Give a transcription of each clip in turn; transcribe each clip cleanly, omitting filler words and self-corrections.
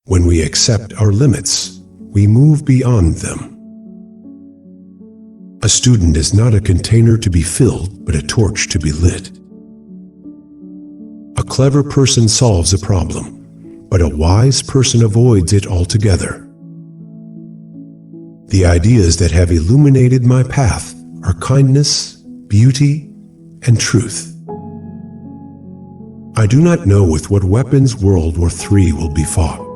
When we accept our limits, we move beyond them. A student is not a container to be filled, but a torch to be lit. A clever person solves a problem, but a wise person avoids it altogether. The ideas that have illuminated my path are kindness, beauty, and truth. I do not know with what weapons World War III will be fought,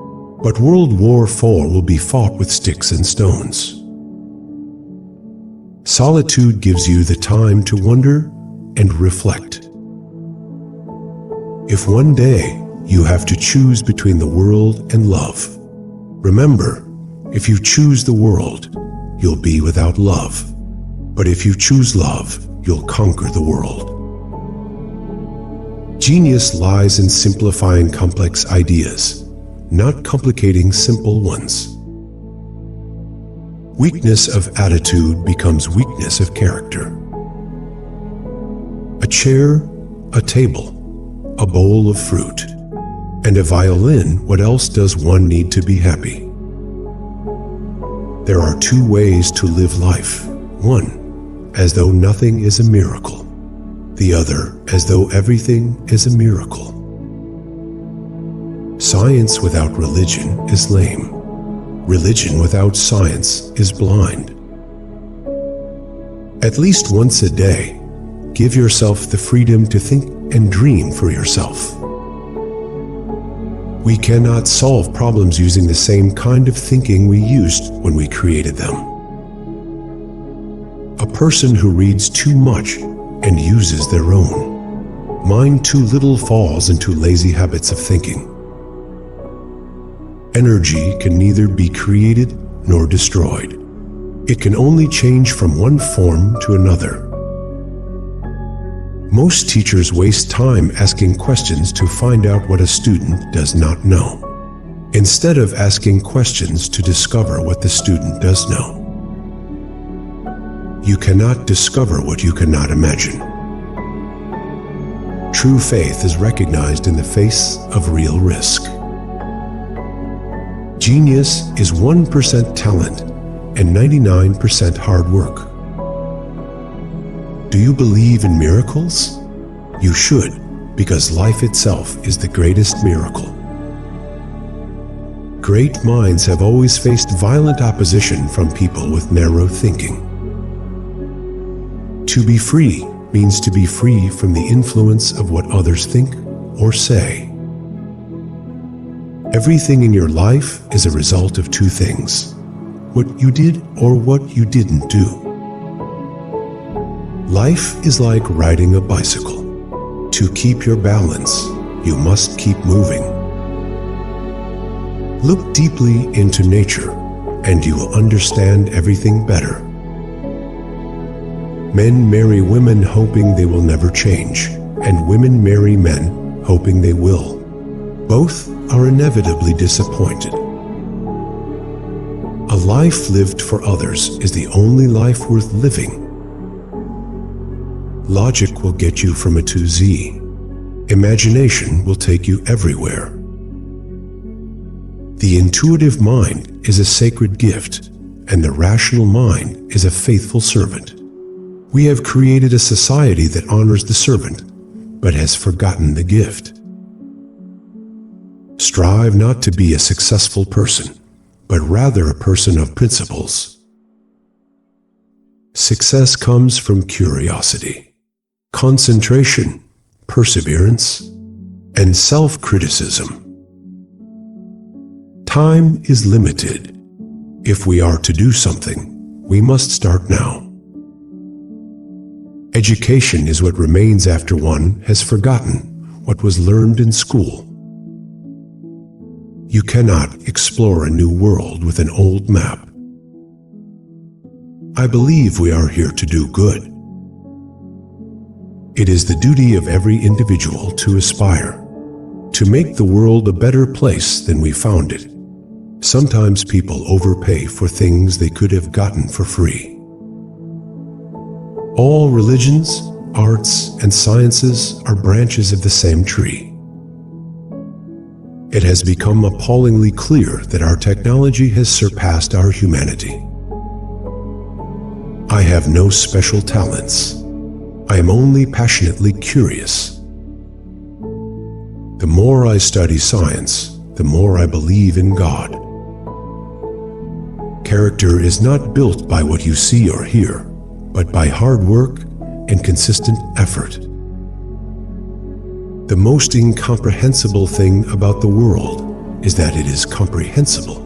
but World War IV will be fought with sticks and stones. Solitude gives you the time to wonder and reflect. If one day you have to choose between the world and love, remember, if you choose the world, you'll be without love. But if you choose love, you'll conquer the world. Genius lies in simplifying complex ideas, not complicating simple ones. Weakness of attitude becomes weakness of character. A chair, a table, a bowl of fruit, and a violin, what else does one need to be happy? There are two ways to live life. One, as though nothing is a miracle. The other, as though everything is a miracle. Science without religion is lame. Religion without science is blind. At least once a day, give yourself the freedom to think and dream for yourself. We cannot solve problems using the same kind of thinking we used when we created them. A person who reads too much and uses their own mind too little falls into lazy habits of thinking. Energy can neither be created nor destroyed. It can only change from one form to another. Most teachers waste time asking questions to find out what a student does not know, instead of asking questions to discover what the student does know. You cannot discover what you cannot imagine. True faith is recognized in the face of real risk. Genius is 1% talent and 99% hard work. Do you believe in miracles? You should, because life itself is the greatest miracle. Great minds have always faced violent opposition from people with narrow thinking. To be free means to be free from the influence of what others think or say. Everything in your life is a result of two things: what you did or what you didn't do. Life is like riding a bicycle. To keep your balance, you must keep moving. Look deeply into nature, and you will understand everything better. Men marry women hoping they will never change, and women marry men hoping they will. Both are inevitably disappointed. A life lived for others is the only life worth living. Logic will get you from A to Z. Imagination will take you everywhere. The intuitive mind is a sacred gift, and the rational mind is a faithful servant. We have created a society that honors the servant, but has forgotten the gift. Strive not to be a successful person, but rather a person of principles. Success comes from curiosity, concentration, perseverance, and self-criticism. Time is limited. If we are to do something, we must start now. Education is what remains after one has forgotten what was learned in school. You cannot explore a new world with an old map. I believe we are here to do good. It is the duty of every individual to aspire, to make the world a better place than we found it. Sometimes people overpay for things they could have gotten for free. All religions, arts, and sciences are branches of the same tree. It has become appallingly clear that our technology has surpassed our humanity. I have no special talents. I am only passionately curious. The more I study science, the more I believe in God. Character is not built by what you see or hear, but by hard work and consistent effort. The most incomprehensible thing about the world is that it is comprehensible.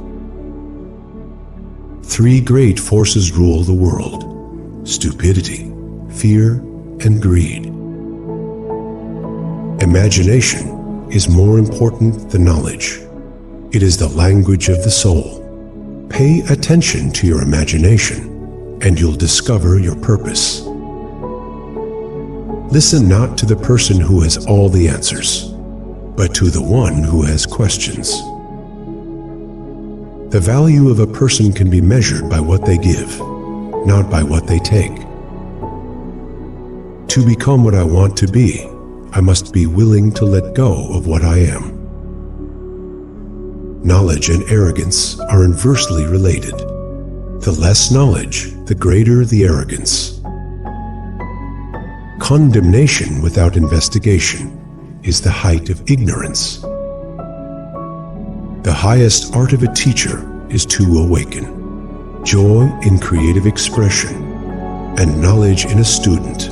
3 great forces rule the world: stupidity, fear, and greed. Imagination is more important than knowledge. It is the language of the soul. Pay attention to your imagination, and you'll discover your purpose. Listen not to the person who has all the answers, but to the one who has questions. The value of a person can be measured by what they give, not by what they take. To become what I want to be, I must be willing to let go of what I am. Knowledge and arrogance are inversely related. The less knowledge, the greater the arrogance. Condemnation without investigation is the height of ignorance. The highest art of a teacher is to awaken joy in creative expression and knowledge in a student.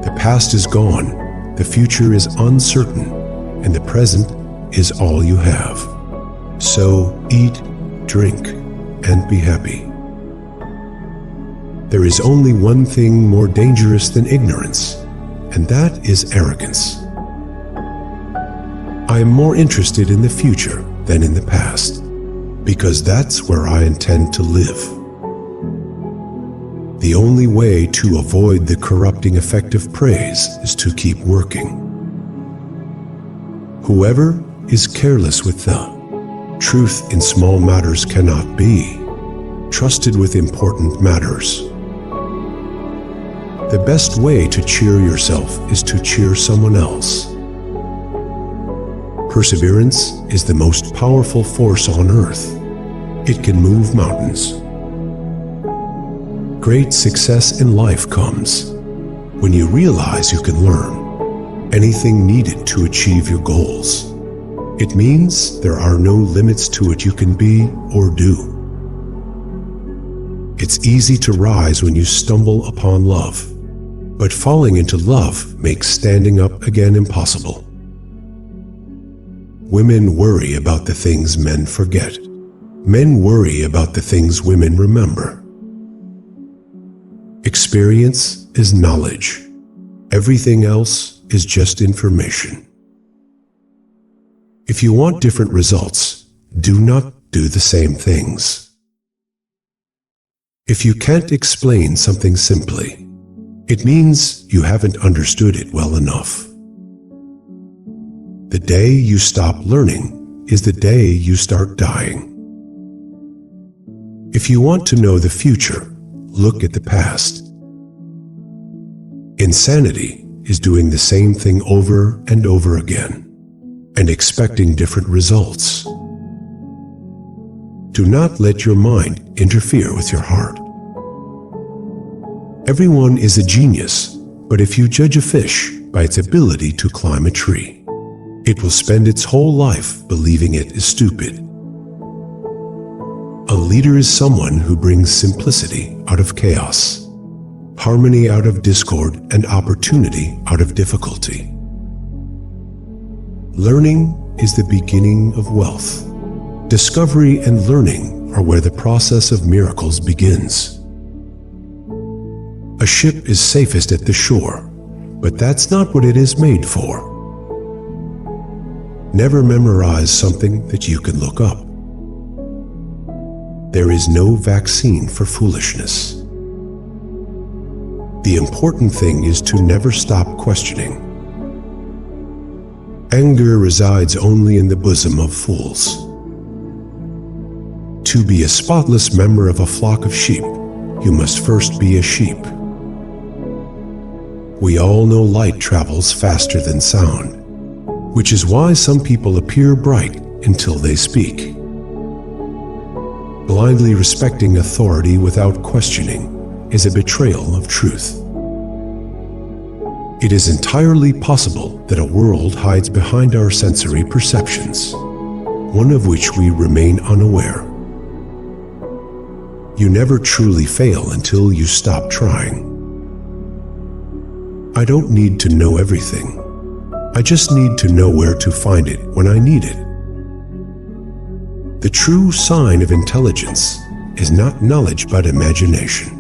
The past is gone, the future is uncertain, and the present is all you have. So eat, drink, and be happy. There is only one thing more dangerous than ignorance, and that is arrogance. I am more interested in the future than in the past, because that's where I intend to live. The only way to avoid the corrupting effect of praise is to keep working. Whoever is careless with the truth in small matters cannot be trusted with important matters. The best way to cheer yourself is to cheer someone else. Perseverance is the most powerful force on earth. It can move mountains. Great success in life comes when you realize you can learn anything needed to achieve your goals. It means there are no limits to what you can be or do. It's easy to rise when you stumble upon love, but falling into love makes standing up again impossible. Women worry about the things men forget. Men worry about the things women remember. Experience is knowledge. Everything else is just information. If you want different results, do not do the same things. If you can't explain something simply, it means you haven't understood it well enough. The day you stop learning is the day you start dying. If you want to know the future, look at the past. Insanity is doing the same thing over and over again and expecting different results. Do not let your mind interfere with your heart. Everyone is a genius, but if you judge a fish by its ability to climb a tree, it will spend its whole life believing it is stupid. A leader is someone who brings simplicity out of chaos, harmony out of discord, and opportunity out of difficulty. Learning is the beginning of wealth. Discovery and learning are where the process of miracles begins. A ship is safest at the shore, but that's not what it is made for. Never memorize something that you can look up. There is no vaccine for foolishness. The important thing is to never stop questioning. Anger resides only in the bosom of fools. To be a spotless member of a flock of sheep, you must first be a sheep. We all know light travels faster than sound. which is why some people appear bright until they speak. Blindly respecting authority without questioning is a betrayal of truth. It is entirely possible that a world hides behind our sensory perceptions, one of which we remain unaware. You never truly fail until you stop trying. I don't need to know everything. I just need to know where to find it when I need it. The true sign of intelligence is not knowledge but imagination.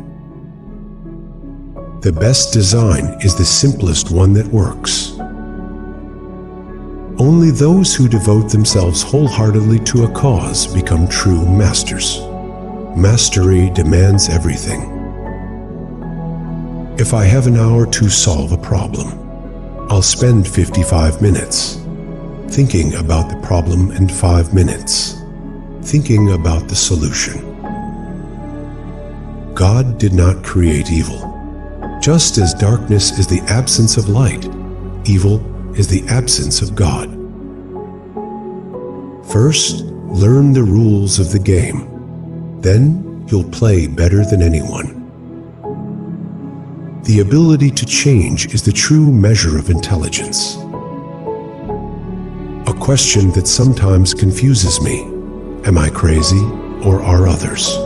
The best design is the simplest one that works. Only those who devote themselves wholeheartedly to a cause become true masters. Mastery demands everything. If I have an hour to solve a problem, I'll spend 55 minutes thinking about the problem and 5 minutes thinking about the solution. God did not create evil. Just as darkness is the absence of light, evil is the absence of God. First, learn the rules of the game. Then you'll play better than anyone. The ability to change is the true measure of intelligence. A question that sometimes confuses me: am I crazy or are others?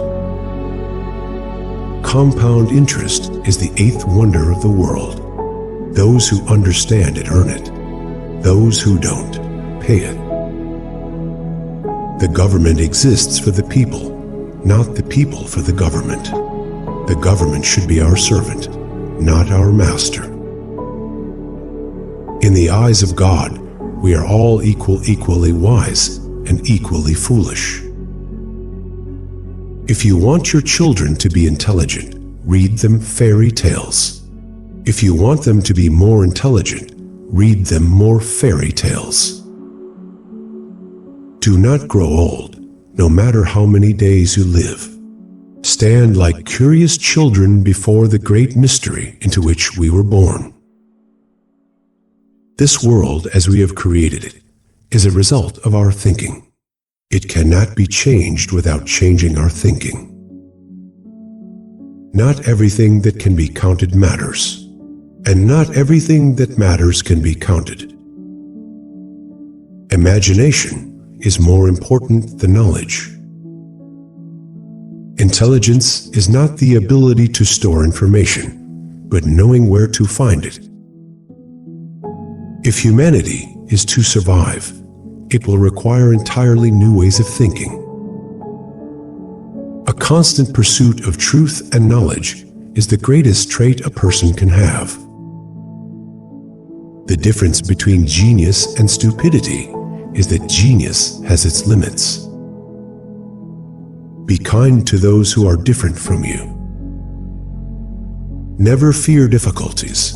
Compound interest is the eighth wonder of the world. Those who understand it earn it. Those who don't, pay it. The government exists for the people, not the people for the government. The government should be our servant, not our master. In the eyes of God, we are all equally wise and equally foolish. If you want your children to be intelligent, read them fairy tales. If you want them to be more intelligent, read them more fairy tales. Do not grow old, no matter how many days you live. Stand like curious children before the great mystery into which we were born. This world, as we have created it, is a result of our thinking. It cannot be changed without changing our thinking. Not everything that can be counted matters, and not everything that matters can be counted. Imagination is more important than knowledge. Intelligence is not the ability to store information, but knowing where to find it. If humanity is to survive, it will require entirely new ways of thinking. A constant pursuit of truth and knowledge is the greatest trait a person can have. The difference between genius and stupidity is that genius has its limits. Be kind to those who are different from you. Never fear difficulties,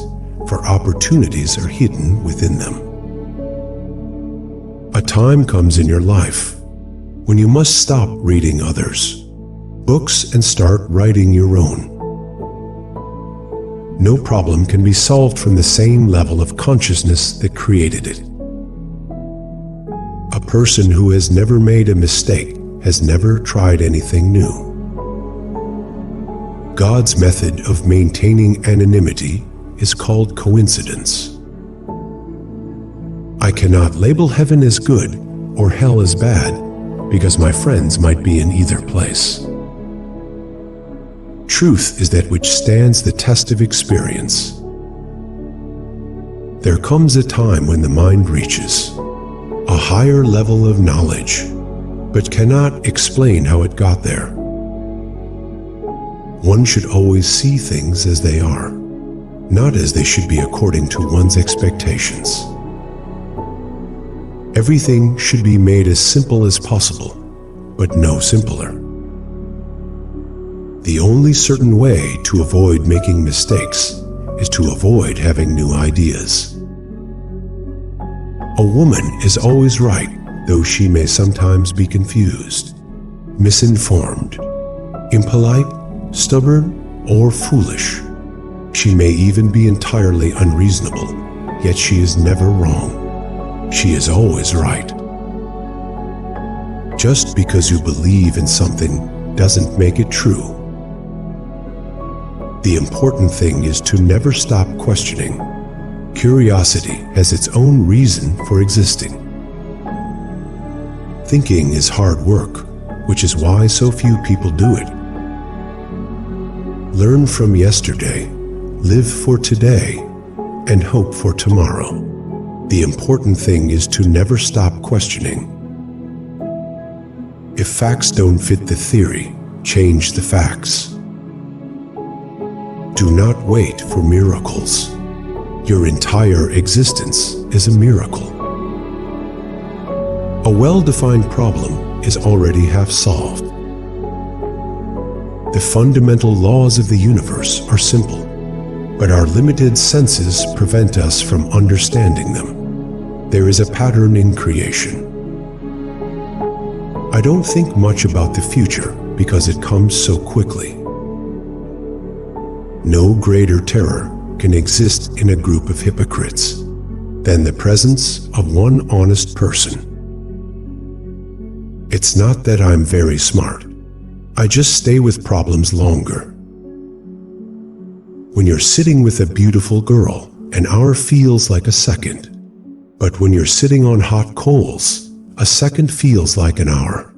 for opportunities are hidden within them. A time comes in your life when you must stop reading others' books and start writing your own. No problem can be solved from the same level of consciousness that created it. A person who has never made a mistake has never tried anything new. God's method of maintaining anonymity is called coincidence. I cannot label heaven as good or hell as bad because my friends might be in either place. Truth is that which stands the test of experience. There comes a time when the mind reaches a higher level of knowledge, but cannot explain how it got there. One should always see things as they are, not as they should be according to one's expectations. Everything should be made as simple as possible, but no simpler. The only certain way to avoid making mistakes is to avoid having new ideas. A woman is always right, though she may sometimes be confused, misinformed, impolite, stubborn, or foolish. She may even be entirely unreasonable, yet she is never wrong. she is always right. Just because you believe in something doesn't make it true. The important thing is to never stop questioning. Curiosity has its own reason for existing. Thinking is hard work, which is why so few people do it. Learn from yesterday, live for today, and hope for tomorrow. The important thing is to never stop questioning. If facts don't fit the theory, change the facts. Do not wait for miracles. Your entire existence is a miracle. A well-defined problem is already half solved. The fundamental laws of the universe are simple, but our limited senses prevent us from understanding them. There is a pattern in creation. I don't think much about the future because it comes so quickly. No greater terror can exist in a group of hypocrites than the presence of one honest person. It's not that I'm very smart. I just stay with problems longer. When you're sitting with a beautiful girl, an hour feels like a second. But when you're sitting on hot coals, a second feels like an hour.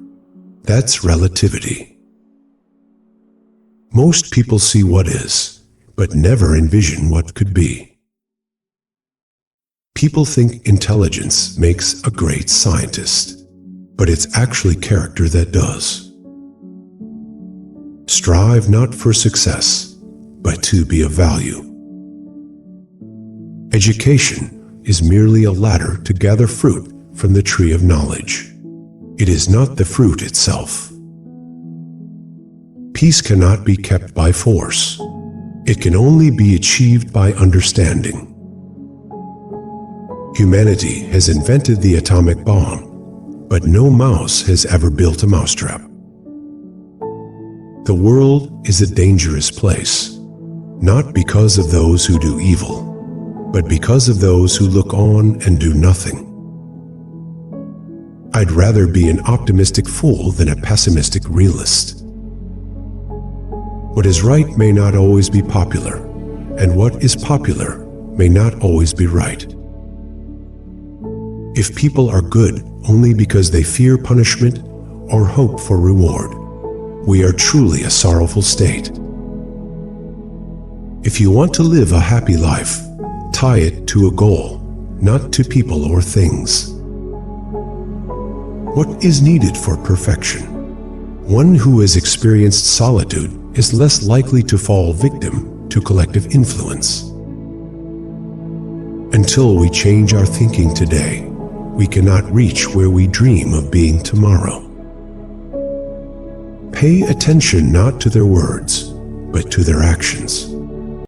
That's relativity. Most people see what is, but never envision what could be. People think intelligence makes a great scientist, but it's actually character that does. Strive not for success, but to be of value. Education is merely a ladder to gather fruit from the tree of knowledge. It is not the fruit itself. Peace cannot be kept by force. It can only be achieved by understanding. Humanity has invented the atomic bomb, but no mouse has ever built a mousetrap. The world is a dangerous place, not because of those who do evil, but because of those who look on and do nothing. I'd rather be an optimistic fool than a pessimistic realist. What is right may not always be popular, and what is popular may not always be right. If people are good only because they fear punishment or hope for reward, we are truly a sorrowful state. If you want to live a happy life, tie it to a goal, not to people or things. What is needed for perfection? One who has experienced solitude is less likely to fall victim to collective influence. Until we change our thinking today, we cannot reach where we dream of being tomorrow. Pay attention not to their words, but to their actions.